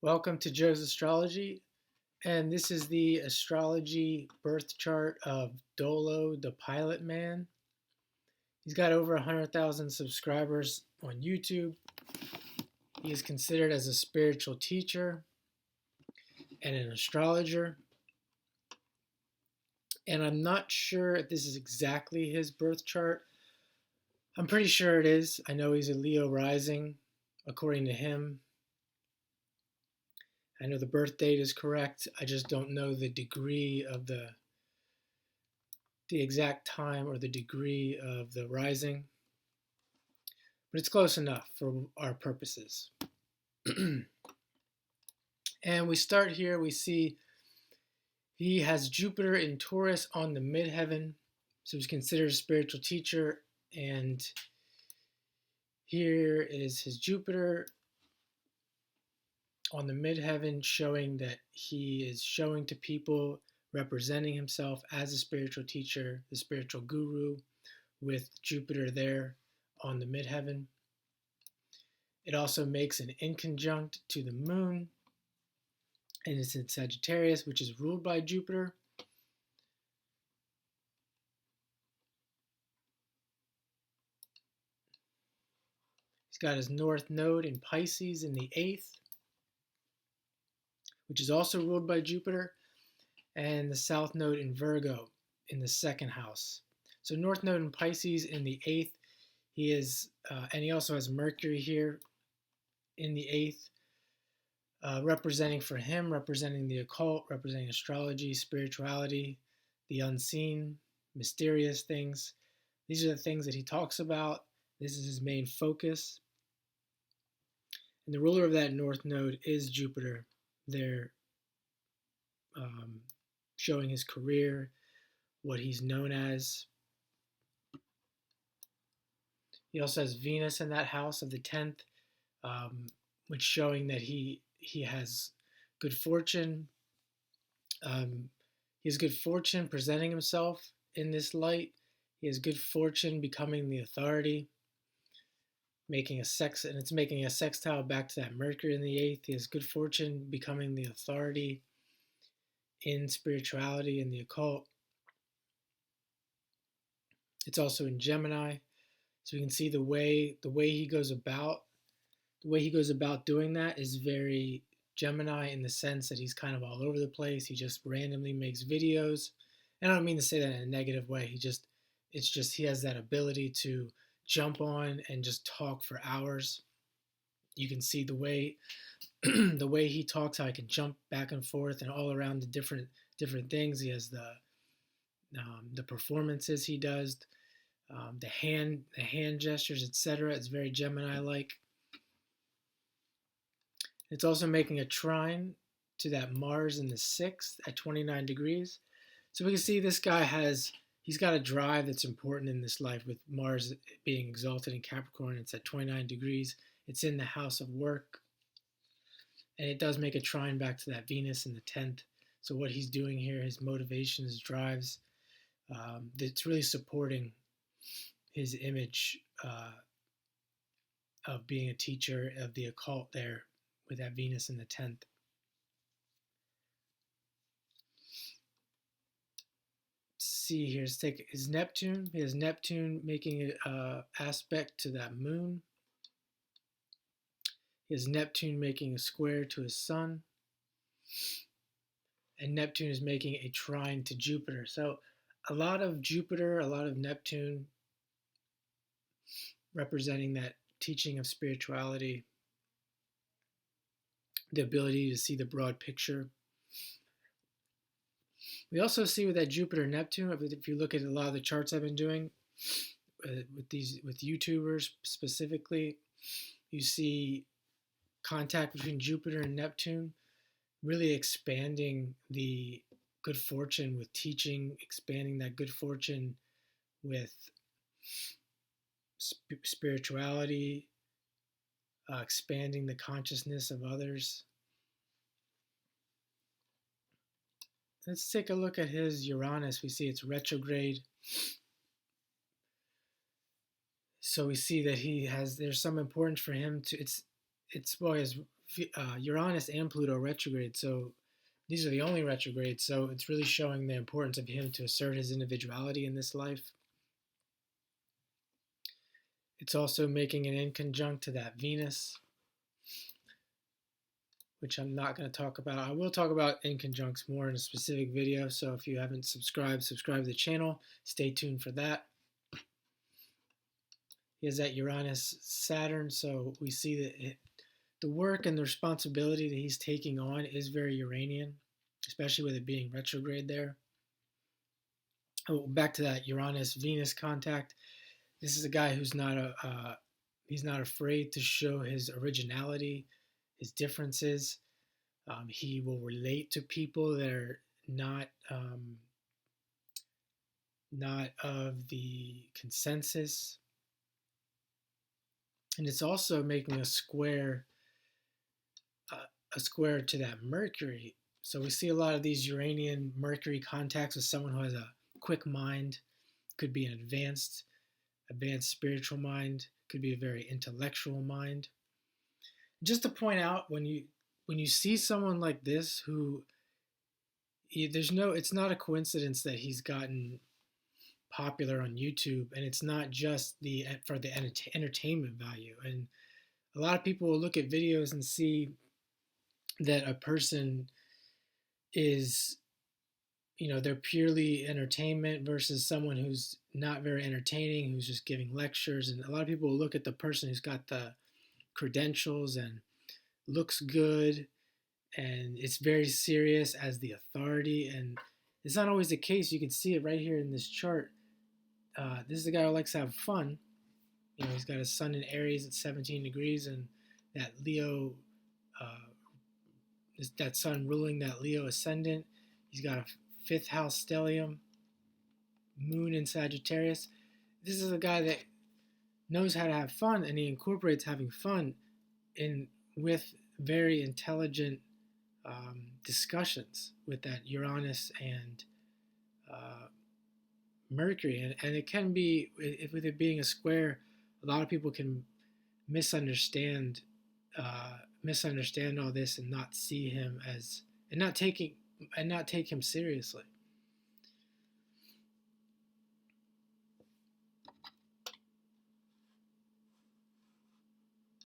Welcome to Joe's Astrology, and this is the astrology birth chart of Doelow da Pilotman. He's got over 100,000 subscribers on YouTube. He is considered as a spiritual teacher and an astrologer. And I'm not sure if this is exactly his birth chart. I'm pretty sure it is. I know he's a Leo rising, according to him. I know the birth date is correct. I just don't know the degree of the exact time or the degree of the rising, but it's close enough for our purposes. And we start here, we see he has Jupiter in Taurus on the midheaven, so he's considered a spiritual teacher, and here is his Jupiter on the midheaven, showing that he is showing to people, representing himself as a spiritual teacher, the spiritual guru, with Jupiter there on the midheaven. It also makes an inconjunct to the moon, and it's in Sagittarius, which is ruled by Jupiter. He's got his north node in Pisces in the 8th, which is also ruled by Jupiter, and the south node in Virgo in the 2nd house. So north node in Pisces in the 8th, and he also has Mercury here in the 8th, representing for him, representing the occult, representing astrology, spirituality, the unseen, mysterious things. These are the things that he talks about. This is his main focus. And the ruler of that north node is Jupiter. They're showing his career, what he's known as. He also has Venus in that house of the 10th, which showing that he has good fortune. He has good fortune presenting himself in this light. He has good fortune becoming the authority, making a sextile back to that Mercury in the 8th. He has good fortune becoming the authority in spirituality and the occult. It's also in Gemini, so you can see the way he goes about doing that is very Gemini, in the sense that he's kind of all over the place. He just randomly makes videos. And I don't mean to say that in a negative way. He has that ability to jump on and just talk for hours. You can see the way he talks, how he can jump back and forth and all around the different things. He has the performances he does, the hand gestures, etc. It's very Gemini-like. It's also making a trine to that Mars in the 6th at 29 degrees. So we can see this guy he's got a drive that's important in this life, with Mars being exalted in Capricorn. It's at 29 degrees. It's in the house of work. And it does make a trine back to that Venus in the 10th. So what he's doing here, his motivation, his drives, it's really supporting his image of being a teacher of the occult there, with that Venus in the 10th. See here, let's take his Neptune. He has Neptune making an aspect to that moon. He has Neptune making a square to his sun. And Neptune is making a trine to Jupiter. So a lot of Jupiter, a lot of Neptune, representing that teaching of spirituality, the ability to see the broad picture. We also see with that Jupiter Neptune, if you look at a lot of the charts I've been doing with YouTubers specifically, you see contact between Jupiter and Neptune really expanding the good fortune with teaching, expanding that good fortune with spirituality, expanding the consciousness of others. Let's take a look at his Uranus. We see it's retrograde. So we see that there's some importance for him to, he has Uranus and Pluto retrograde. So these are the only retrogrades. So it's really showing the importance of him to assert his individuality in this life. It's also making an inconjunct to that Venus, which I'm not going to talk about. I will talk about inconjuncts more in a specific video. So if you haven't subscribed, subscribe to the channel. Stay tuned for that. He has that Uranus Saturn, so we see that the work and the responsibility that he's taking on is very Uranian, especially with it being retrograde there. Oh, back to that Uranus Venus contact. This is a guy who's he's not afraid to show his originality, his differences. He will relate to people that are not of the consensus. And it's also making a square to that Mercury. So we see a lot of these Uranian Mercury contacts with someone who has a quick mind, could be an advanced spiritual mind, could be a very intellectual mind. Just to point out, when you see someone like this who it's not a coincidence that he's gotten popular on YouTube, and it's not just for the entertainment value. And a lot of people will look at videos and see that a person is, they're purely entertainment versus someone who's not very entertaining, who's just giving lectures. And a lot of people will look at the person who's got the credentials and looks good and it's very serious as the authority. And it's not always the case. You can see it right here in this chart. This is a guy who likes to have fun. He's got his sun in Aries at 17 degrees, and that Leo, that sun ruling that Leo ascendant. He's got a 5th house stellium, moon in Sagittarius. This is a guy that knows how to have fun, and he incorporates having fun with very intelligent discussions with that Uranus and Mercury. And it can be, with it being a square, a lot of people can misunderstand all this and not see him and not take him seriously.